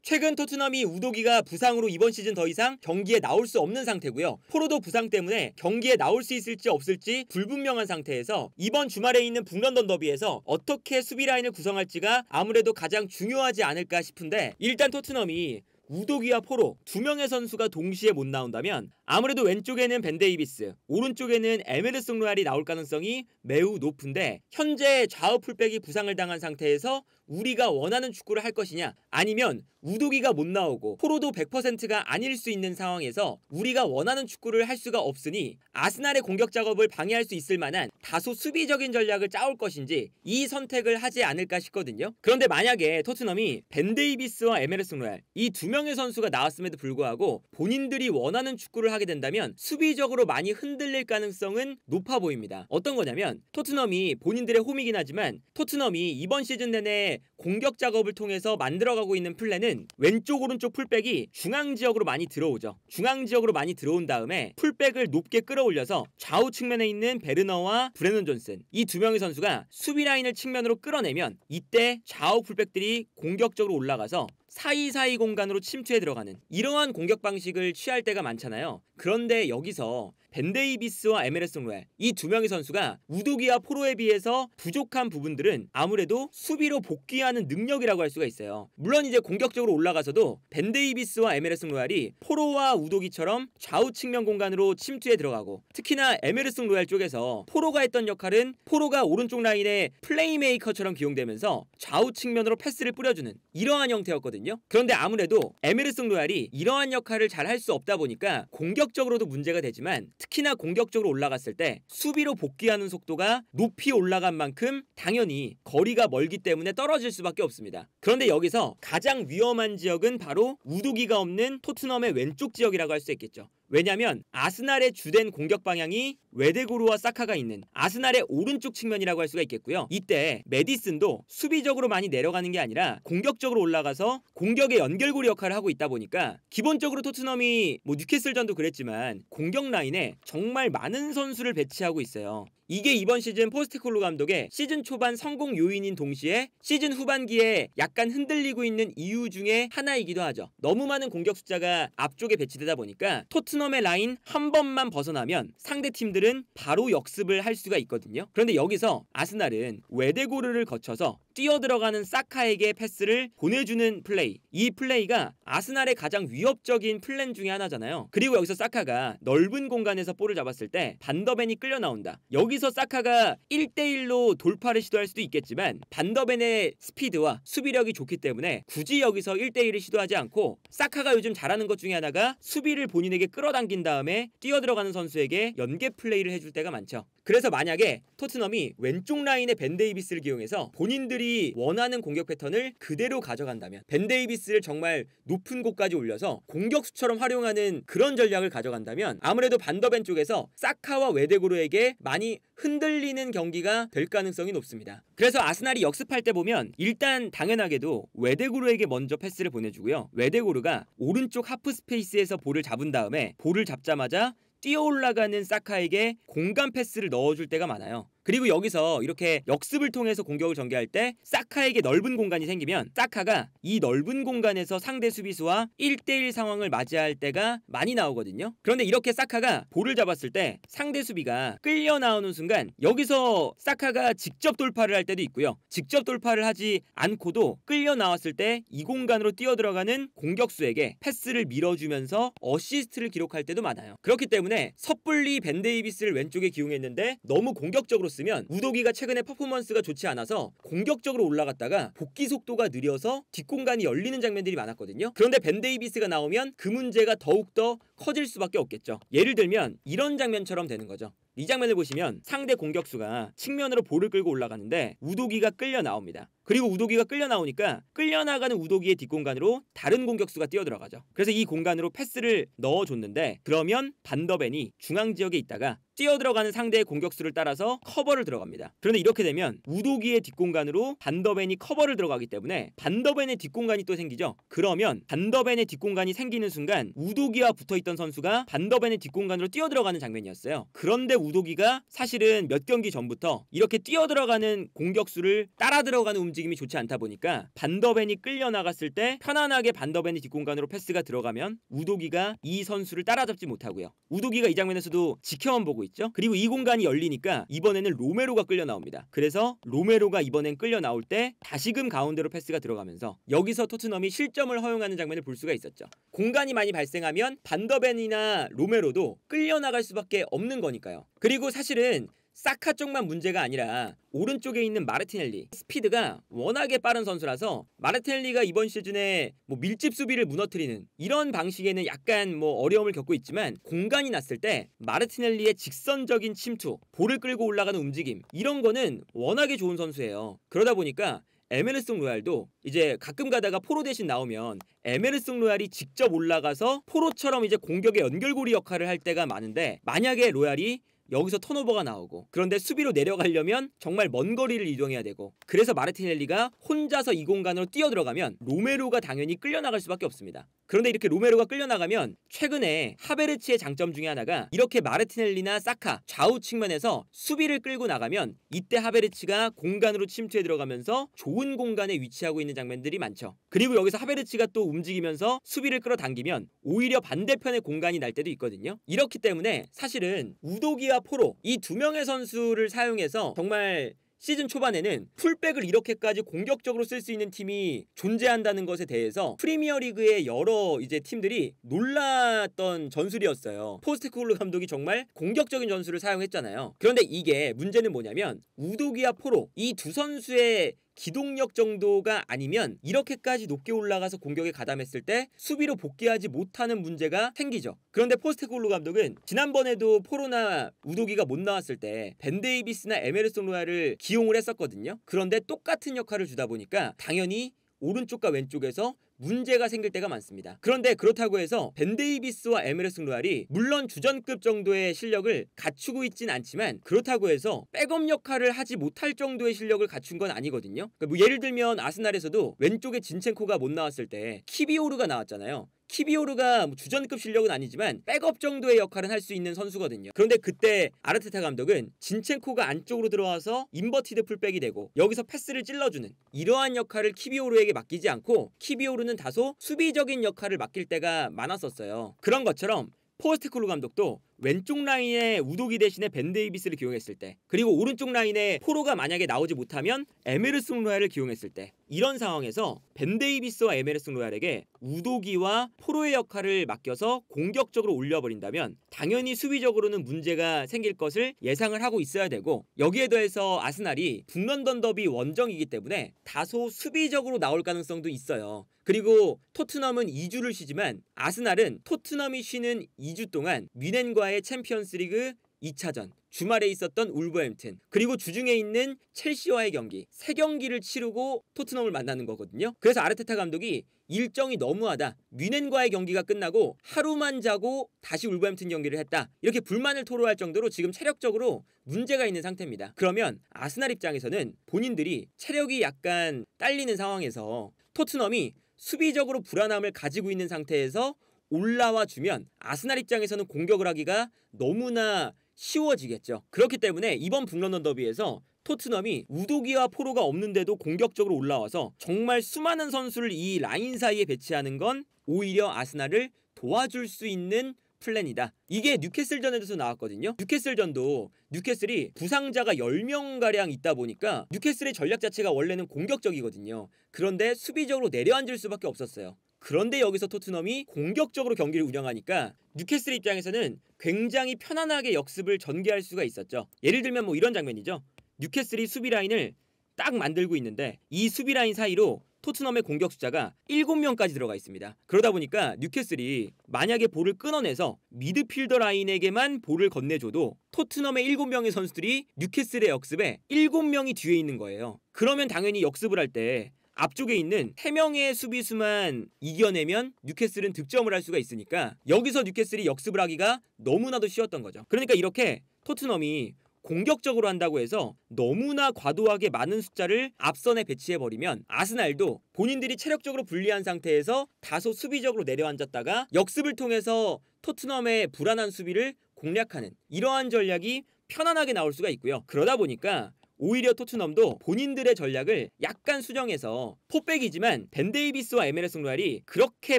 최근 토트넘이 우도기가 부상으로 이번 시즌 더 이상 경기에 나올 수 없는 상태고요. 포로도 부상 때문에 경기에 나올 수 있을지 없을지 불분명한 상태에서 이번 주말에 있는 북런던 더비에서 어떻게 수비 라인을 구성할지가 아무래도 가장 중요하지 않을까 싶은데, 일단 토트넘이 우도기와 포로 두 명의 선수가 동시에 못 나온다면 아무래도 왼쪽에는 벤 데이비스, 오른쪽에는 에메르송 로얄이 나올 가능성이 매우 높은데, 현재 좌우 풀백이 부상을 당한 상태에서 우리가 원하는 축구를 할 것이냐, 아니면 우도기가 못 나오고 포로도 100%가 아닐 수 있는 상황에서 우리가 원하는 축구를 할 수가 없으니 아스날의 공격 작업을 방해할 수 있을 만한 다소 수비적인 전략을 짜올 것인지 이 선택을 하지 않을까 싶거든요. 그런데 만약에 토트넘이 벤 데이비스와 에메르송 로얄 이 두 명의 선수가 나왔음에도 불구하고 본인들이 원하는 축구를 하게 된다면 수비적으로 많이 흔들릴 가능성은 높아 보입니다. 어떤 거냐면, 토트넘이 본인들의 홈이긴 하지만 토트넘이 이번 시즌 내내 공격 작업을 통해서 만들어가고 있는 플랜은 왼쪽 오른쪽 풀백이 중앙 지역으로 많이 들어오죠. 중앙 지역으로 많이 들어온 다음에 풀백을 높게 끌어올려서 좌우 측면에 있는 베르너와 브레넌 존슨 이 두 명의 선수가 수비 라인을 측면으로 끌어내면 이때 좌우 풀백들이 공격적으로 올라가서 사이사이 공간으로 침투해 들어가는 이러한 공격 방식을 취할 때가 많잖아요. 그런데 여기서 벤 데이비스와 에메르송 로얄 이 두 명의 선수가 우도기와 포로에 비해서 부족한 부분들은 아무래도 수비로 복귀하는 능력이라고 할 수가 있어요. 물론 이제 공격적으로 올라가서도 벤 데이비스와 에메르송 로얄이 포로와 우도기처럼 좌우 측면 공간으로 침투해 들어가고, 특히나 에메르송 로얄 쪽에서 포로가 했던 역할은 포로가 오른쪽 라인에 플레이메이커처럼 기용되면서 좌우 측면으로 패스를 뿌려주는 이러한 형태였거든요. 그런데 아무래도 에메르송 로얄이 이러한 역할을 잘 할 수 없다 보니까 공격적으로도 문제가 되지만, 특히나 공격적으로 올라갔을 때 수비로 복귀하는 속도가 높이 올라간 만큼 당연히 거리가 멀기 때문에 떨어질 수밖에 없습니다. 그런데 여기서 가장 위험한 지역은 바로 우도기가 없는 토트넘의 왼쪽 지역이라고 할 수 있겠죠. 왜냐면 아스날의 주된 공격 방향이 웨데고르와 사카가 있는 아스날의 오른쪽 측면이라고 할 수가 있겠고요. 이때 메디슨도 수비적으로 많이 내려가는 게 아니라 공격적으로 올라가서 공격의 연결고리 역할을 하고 있다 보니까 기본적으로 토트넘이 뉴캐슬전도 그랬지만 공격 라인에 정말 많은 선수를 배치하고 있어요. 이게 이번 시즌 포스테코글루 감독의 시즌 초반 성공 요인인 동시에 시즌 후반기에 약간 흔들리고 있는 이유 중에 하나이기도 하죠. 너무 많은 공격 숫자가 앞쪽에 배치되다 보니까 토트넘의 라인 한 번만 벗어나면 상대 팀들은 바로 역습을 할 수가 있거든요. 그런데 여기서 아스날은 웨데고르를 거쳐서 뛰어들어가는 사카에게 패스를 보내주는 플레이, 이 플레이가 아스날의 가장 위협적인 플랜 중에 하나잖아요. 그리고 여기서 사카가 넓은 공간에서 볼을 잡았을 때 반더벤이 끌려 나온다. 여기서 사카가 1대1로 돌파를 시도할 수도 있겠지만 반더벤의 스피드와 수비력이 좋기 때문에 굳이 여기서 1대1을 시도하지 않고, 사카가 요즘 잘하는 것 중에 하나가 수비를 본인에게 끌어당긴 다음에 뛰어들어가는 선수에게 연계 플레이를 해줄 때가 많죠. 그래서 만약에 토트넘이 왼쪽 라인에 벤 데이비스를 기용해서 본인들이 원하는 공격 패턴을 그대로 가져간다면, 벤 데이비스를 정말 높은 곳까지 올려서 공격수처럼 활용하는 그런 전략을 가져간다면 아무래도 반더벤 쪽에서 사카와 웨데고르에게 많이 흔들리는 경기가 될 가능성이 높습니다. 그래서 아스날이 역습할 때 보면 일단 당연하게도 웨데고르에게 먼저 패스를 보내주고요. 웨데고르가 오른쪽 하프 스페이스에서 볼을 잡은 다음에 볼을 잡자마자 뛰어 올라가는 사카에게 공간 패스를 넣어줄 때가 많아요. 그리고 여기서 이렇게 역습을 통해서 공격을 전개할 때 사카에게 넓은 공간이 생기면 사카가 이 넓은 공간에서 상대 수비수와 1대1 상황을 맞이할 때가 많이 나오거든요. 그런데 이렇게 사카가 볼을 잡았을 때 상대 수비가 끌려 나오는 순간 여기서 사카가 직접 돌파를 할 때도 있고요. 직접 돌파를 하지 않고도 끌려 나왔을 때 이 공간으로 뛰어들어가는 공격수에게 패스를 밀어주면서 어시스트를 기록할 때도 많아요. 그렇기 때문에 섣불리 벤 데이비스를 왼쪽에 기용했는데 너무 공격적으로 쓰면 우도기가 최근에 퍼포먼스가 좋지 않아서 공격적으로 올라갔다가 복귀 속도가 느려서 뒷공간이 열리는 장면들이 많았거든요. 그런데 벤 데이비스가 나오면 그 문제가 더욱더 커질 수밖에 없겠죠. 예를 들면 이런 장면처럼 되는 거죠. 이 장면을 보시면 상대 공격수가 측면으로 볼을 끌고 올라가는데 우도기가 끌려 나옵니다. 그리고 우도기가 끌려 나오니까 끌려나가는 우도기의 뒷공간으로 다른 공격수가 뛰어들어가죠. 그래서 이 공간으로 패스를 넣어줬는데, 그러면 반더벤이 중앙 지역에 있다가 뛰어들어가는 상대의 공격수를 따라서 커버를 들어갑니다. 그런데 이렇게 되면 우도기의 뒷공간으로 반더벤이 커버를 들어가기 때문에 반더벤의 뒷공간이 또 생기죠. 그러면 반더벤의 뒷공간이 생기는 순간 우도기와 붙어있던 선수가 반더벤의 뒷공간으로 뛰어들어가는 장면이었어요. 그런데 우도기가 사실은 몇 경기 전부터 이렇게 뛰어들어가는 공격수를 따라 들어가는 움직임을 움직임이 좋지 않다 보니까 반더벤이 끌려 나갔을 때 편안하게 반더벤이 뒷공간으로 패스가 들어가면 우도기가 이 선수를 따라잡지 못하고요. 우도기가 이 장면에서도 지켜만 보고 있죠. 그리고 이 공간이 열리니까 이번에는 로메로가 끌려 나옵니다. 그래서 로메로가 이번엔 끌려 나올 때 다시금 가운데로 패스가 들어가면서 여기서 토트넘이 실점을 허용하는 장면을 볼 수가 있었죠. 공간이 많이 발생하면 반더벤이나 로메로도 끌려 나갈 수밖에 없는 거니까요. 그리고 사실은 사카 쪽만 문제가 아니라 오른쪽에 있는 마르티넬리 스피드가 워낙에 빠른 선수라서 마르티넬리가 이번 시즌에 밀집 수비를 무너뜨리는 이런 방식에는 약간 어려움을 겪고 있지만 공간이 났을 때 마르티넬리의 직선적인 침투, 볼을 끌고 올라가는 움직임 이런 거는 워낙에 좋은 선수예요. 그러다 보니까 에메르송 로얄도 이제 가끔 가다가 포로 대신 나오면 에메르송 로얄이 직접 올라가서 포로처럼 이제 공격의 연결고리 역할을 할 때가 많은데 만약에 로얄이 여기서 턴오버가 나오고 그런데 수비로 내려가려면 정말 먼 거리를 이동해야 되고 그래서 마르티넬리가 혼자서 이 공간으로 뛰어들어가면 로메로가 당연히 끌려나갈 수밖에 없습니다. 그런데 이렇게 로메로가 끌려나가면 최근에 하베르츠의 장점 중에 하나가 이렇게 마르티넬리나 사카 좌우 측면에서 수비를 끌고 나가면 이때 하베르츠가 공간으로 침투해 들어가면서 좋은 공간에 위치하고 있는 장면들이 많죠. 그리고 여기서 하베르츠가 또 움직이면서 수비를 끌어당기면 오히려 반대편에 공간이 날 때도 있거든요. 이렇기 때문에 사실은 우도기와 포로 이 두 명의 선수를 사용해서 정말 시즌 초반에는 풀백을 이렇게까지 공격적으로 쓸 수 있는 팀이 존재한다는 것에 대해서 프리미어리그의 여러 이제 팀들이 놀랐던 전술이었어요. 포스테코글루 감독이 정말 공격적인 전술을 사용했잖아요. 그런데 이게 문제는 뭐냐면 우도기와 포로 이 두 선수의 기동력 정도가 아니면 이렇게까지 높게 올라가서 공격에 가담했을 때 수비로 복귀하지 못하는 문제가 생기죠. 그런데 포스테코글루 감독은 지난번에도 포로나 우도기가 못 나왔을 때 벤 데이비스나 에메르송 로얄을 기용을 했었거든요. 그런데 똑같은 역할을 주다 보니까 당연히 오른쪽과 왼쪽에서 문제가 생길 때가 많습니다. 그런데 그렇다고 해서 벤 데이비스와 에메르송 로얄이 물론 주전급 정도의 실력을 갖추고 있진 않지만 그렇다고 해서 백업 역할을 하지 못할 정도의 실력을 갖춘 건 아니거든요. 그러니까 예를 들면 아스날에서도 왼쪽에 진첸코가 못 나왔을 때 키비오르가 나왔잖아요. 키비오르가 주전급 실력은 아니지만 백업 정도의 역할은 할 수 있는 선수거든요. 그런데 그때 아르테타 감독은 진첸코가 안쪽으로 들어와서 인버티드 풀백이 되고 여기서 패스를 찔러주는 이러한 역할을 키비오르에게 맡기지 않고 키비오르는 다소 수비적인 역할을 맡길 때가 많았었어요. 그런 것처럼 포스테코글루 감독도 왼쪽 라인에 우도기 대신에 벤 데이비스를 기용했을 때 그리고 오른쪽 라인에 포로가 만약에 나오지 못하면 에메르송 로얄을 기용했을 때 이런 상황에서 벤 데이비스와 에메르송 로얄에게 우도기와 포로의 역할을 맡겨서 공격적으로 올려버린다면 당연히 수비적으로는 문제가 생길 것을 예상을 하고 있어야 되고 여기에 더해서 아스날이 북런던 더비 원정이기 때문에 다소 수비적으로 나올 가능성도 있어요. 그리고 토트넘은 2주를 쉬지만 아스날은 토트넘이 쉬는 2주 동안 뮌헨과의 챔피언스리그 2차전 주말에 있었던 울버햄튼 그리고 주중에 있는 첼시와의 경기 3경기를 치르고 토트넘을 만나는 거거든요. 그래서 아르테타 감독이 일정이 너무하다. 뮌헨과의 경기가 끝나고 하루만 자고 다시 울버햄튼 경기를 했다. 이렇게 불만을 토로할 정도로 지금 체력적으로 문제가 있는 상태입니다. 그러면 아스날 입장에서는 본인들이 체력이 약간 딸리는 상황에서 토트넘이 수비적으로 불안함을 가지고 있는 상태에서 올라와 주면 아스날 입장에서는 공격을 하기가 너무나 쉬워지겠죠. 그렇기 때문에 이번 북런던 더비에서 토트넘이 우도기와 포로가 없는데도 공격적으로 올라와서 정말 수많은 선수를 이 라인 사이에 배치하는 건 오히려 아스날을 도와줄 수 있는 플랜이다. 이게 뉴캐슬전에도 나왔거든요. 뉴캐슬전도 뉴캐슬이 부상자가 10명가량 있다 보니까 뉴캐슬의 전략 자체가 원래는 공격적이거든요. 그런데 수비적으로 내려앉을 수밖에 없었어요. 그런데 여기서 토트넘이 공격적으로 경기를 운영하니까 뉴캐슬 입장에서는 굉장히 편안하게 역습을 전개할 수가 있었죠. 예를 들면 이런 장면이죠. 뉴캐슬이 수비 라인을 딱 만들고 있는데 이 수비 라인 사이로 토트넘의 공격 숫자가 7명까지 들어가 있습니다. 그러다 보니까 뉴캐슬이 만약에 볼을 끊어내서 미드필더 라인에게만 볼을 건네줘도 토트넘의 7명의 선수들이 뉴캐슬의 역습에 7명이 뒤에 있는 거예요. 그러면 당연히 역습을 할 때 앞쪽에 있는 3명의 수비수만 이겨내면 뉴캐슬은 득점을 할 수가 있으니까 여기서 뉴캐슬이 역습을 하기가 너무나도 쉬웠던 거죠. 그러니까 이렇게 토트넘이 공격적으로 한다고 해서 너무나 과도하게 많은 숫자를 앞선에 배치해버리면 아스날도 본인들이 체력적으로 불리한 상태에서 다소 수비적으로 내려앉았다가 역습을 통해서 토트넘의 불안한 수비를 공략하는 이러한 전략이 편안하게 나올 수가 있고요. 그러다 보니까 오히려 토트넘도 본인들의 전략을 약간 수정해서 포백이지만 벤 데이비스와 에메르송 로얄이 그렇게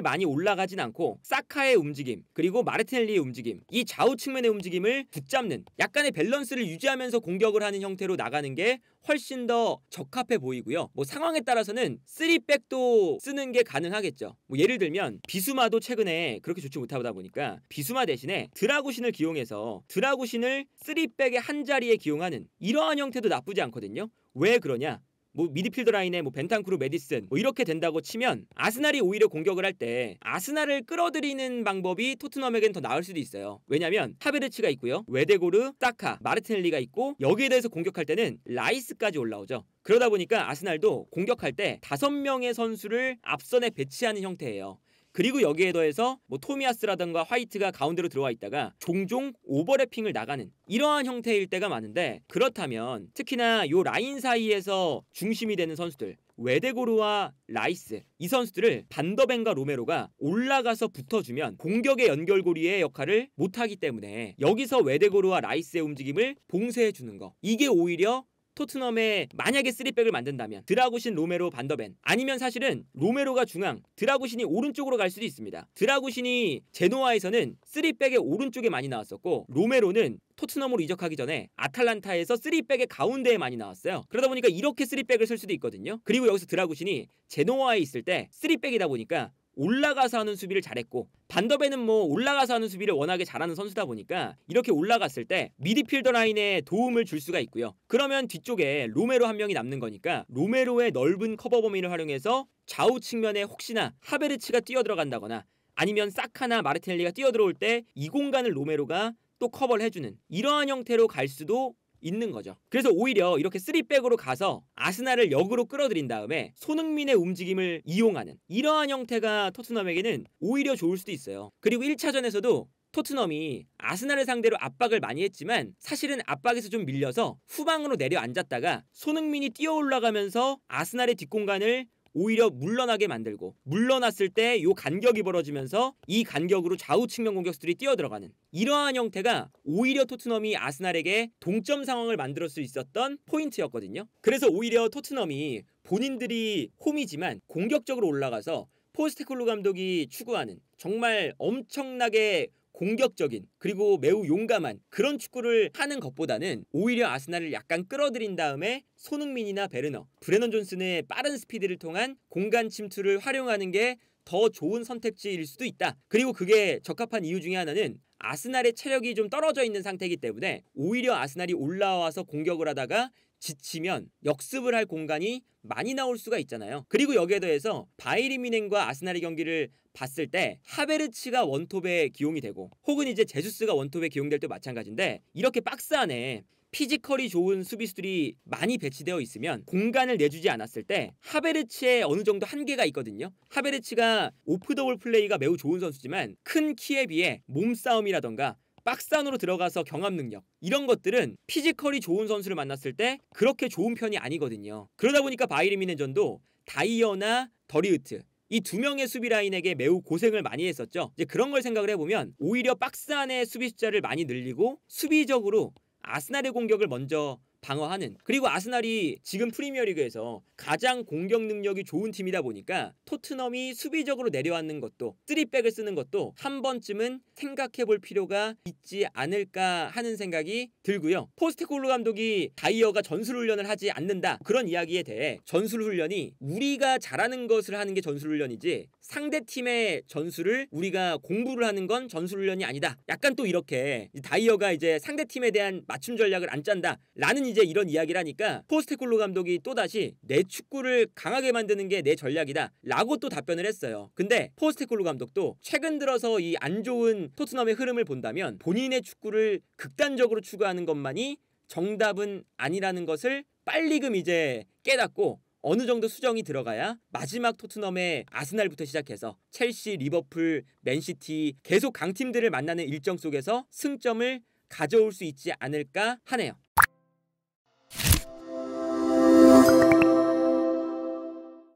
많이 올라가진 않고 사카의 움직임 그리고 마르티넬리의 움직임, 이 좌우 측면의 움직임을 붙잡는 약간의 밸런스를 유지하면서 공격을 하는 형태로 나가는 게 훨씬 더 적합해 보이고요. 뭐 상황에 따라서는 3백도 쓰는 게 가능하겠죠. 뭐 예를 들면 비수마도 최근에 그렇게 좋지 못하다 보니까 비수마 대신에 드라구신을 기용해서 드라구신을 3백의 한 자리에 기용하는 이러한 형태도 나쁘지 않거든요. 왜 그러냐? 뭐 미드필더 라인에 뭐 벤탄쿠르, 메디슨 뭐 이렇게 된다고 치면 아스날이 오히려 공격을 할 때 아스날을 끌어들이는 방법이 토트넘에겐 더 나을 수도 있어요. 왜냐면 하베르츠가 있고요, 웨데고르, 사카, 마르티넬리가 있고 여기에 대해서 공격할 때는 라이스까지 올라오죠. 그러다 보니까 아스날도 공격할 때 5명의 선수를 앞선에 배치하는 형태예요. 그리고 여기에 더해서 뭐 토미아스라던가 화이트가 가운데로 들어와 있다가 종종 오버래핑을 나가는 이러한 형태일 때가 많은데, 그렇다면 특히나 요 라인 사이에서 중심이 되는 선수들 웨데고르와 라이스, 이 선수들을 반더벤과 로메로가 올라가서 붙어주면 공격의 연결고리의 역할을 못하기 때문에 여기서 웨데고르와 라이스의 움직임을 봉쇄해주는 거, 이게 오히려 토트넘에 만약에 3백을 만든다면 드라구신, 로메로, 반더벤, 아니면 사실은 로메로가 중앙, 드라구신이 오른쪽으로 갈 수도 있습니다. 드라구신이 제노아에서는 3백의 오른쪽에 많이 나왔었고 로메로는 토트넘으로 이적하기 전에 아탈란타에서 3백의 가운데에 많이 나왔어요. 그러다 보니까 이렇게 3백을 쓸 수도 있거든요. 그리고 여기서 드라구신이 제노아에 있을 때 3백이다 보니까 올라가서 하는 수비를 잘했고, 반더벤은 뭐 올라가서 하는 수비를 워낙에 잘하는 선수다 보니까 이렇게 올라갔을 때 미드필더 라인에 도움을 줄 수가 있고요. 그러면 뒤쪽에 로메로 한 명이 남는 거니까 로메로의 넓은 커버 범위를 활용해서 좌우 측면에 혹시나 하베르츠가 뛰어들어간다거나 아니면 사카나 마르티넬리가 뛰어들어올 때 이 공간을 로메로가 또 커버를 해주는 이러한 형태로 갈 수도 있는 거죠. 그래서 오히려 이렇게 3백으로 가서 아스날을 역으로 끌어들인 다음에 손흥민의 움직임을 이용하는 이러한 형태가 토트넘에게는 오히려 좋을 수도 있어요. 그리고 1차전에서도 토트넘이 아스날을 상대로 압박을 많이 했지만 사실은 압박에서 좀 밀려서 후방으로 내려앉았다가 손흥민이 뛰어 올라가면서 아스날의 뒷공간을 오히려 물러나게 만들고, 물러났을 때 요 간격이 벌어지면서 이 간격으로 좌우 측면 공격수들이 뛰어들어가는 이러한 형태가 오히려 토트넘이 아스날에게 동점 상황을 만들 수 있었던 포인트였거든요. 그래서 오히려 토트넘이 본인들이 홈이지만 공격적으로 올라가서 포스테코글루 감독이 추구하는 정말 엄청나게 공격적인 그리고 매우 용감한 그런 축구를 하는 것보다는 오히려 아스날을 약간 끌어들인 다음에 손흥민이나 베르너, 브레넌 존슨의 빠른 스피드를 통한 공간 침투를 활용하는 게 더 좋은 선택지일 수도 있다. 그리고 그게 적합한 이유 중에 하나는 아스날의 체력이 좀 떨어져 있는 상태이기 때문에 오히려 아스날이 올라와서 공격을 하다가 지치면 역습을 할 공간이 많이 나올 수가 있잖아요. 그리고 여기에 더해서 바이에른 뮌헨과 아스날의 경기를 봤을 때 하베르츠가 원톱에 기용이 되고 혹은 이제 제수스가 원톱에 기용될 때 마찬가지인데, 이렇게 박스 안에 피지컬이 좋은 수비수들이 많이 배치되어 있으면 공간을 내주지 않았을 때 하베르츠의 어느 정도 한계가 있거든요. 하베르츠가 오프 더 볼 플레이가 매우 좋은 선수지만 큰 키에 비해 몸싸움이라던가 박스 안으로 들어가서 경합 능력, 이런 것들은 피지컬이 좋은 선수를 만났을 때 그렇게 좋은 편이 아니거든요. 그러다 보니까 바이에른 뮌헨전도 다이어나 더리우트, 이 두 명의 수비 라인에게 매우 고생을 많이 했었죠. 이제 그런 걸 생각을 해보면 오히려 박스 안에 수비 숫자를 많이 늘리고 수비적으로 아스날의 공격을 먼저 방어하는, 그리고 아스날이 지금 프리미어리그에서 가장 공격 능력이 좋은 팀이다 보니까 토트넘이 수비적으로 내려앉는 것도 3백을 쓰는 것도 한 번쯤은 생각해 볼 필요가 있지 않을까 하는 생각이 들고요. 포스테코글루 감독이 다이어가 전술훈련을 하지 않는다, 그런 이야기에 대해 전술훈련이 우리가 잘하는 것을 하는 게 전술훈련이지 상대팀의 전술을 우리가 공부를 하는 건 전술훈련이 아니다, 약간 또 이렇게 다이어가 이제 상대팀에 대한 맞춤 전략을 안 짠다 라는 이제 이런 이야기를 하니까 포스테코글루 감독이 또다시 내 축구를 강하게 만드는 게 내 전략이다 라고 또 답변을 했어요. 근데 포스테코글루 감독도 최근 들어서 이 안 좋은 토트넘의 흐름을 본다면 본인의 축구를 극단적으로 추구하는 것만이 정답은 아니라는 것을 빨리금 이제 깨닫고 어느 정도 수정이 들어가야 마지막 토트넘의 아스날부터 시작해서 첼시, 리버풀, 맨시티 계속 강팀들을 만나는 일정 속에서 승점을 가져올 수 있지 않을까 하네요.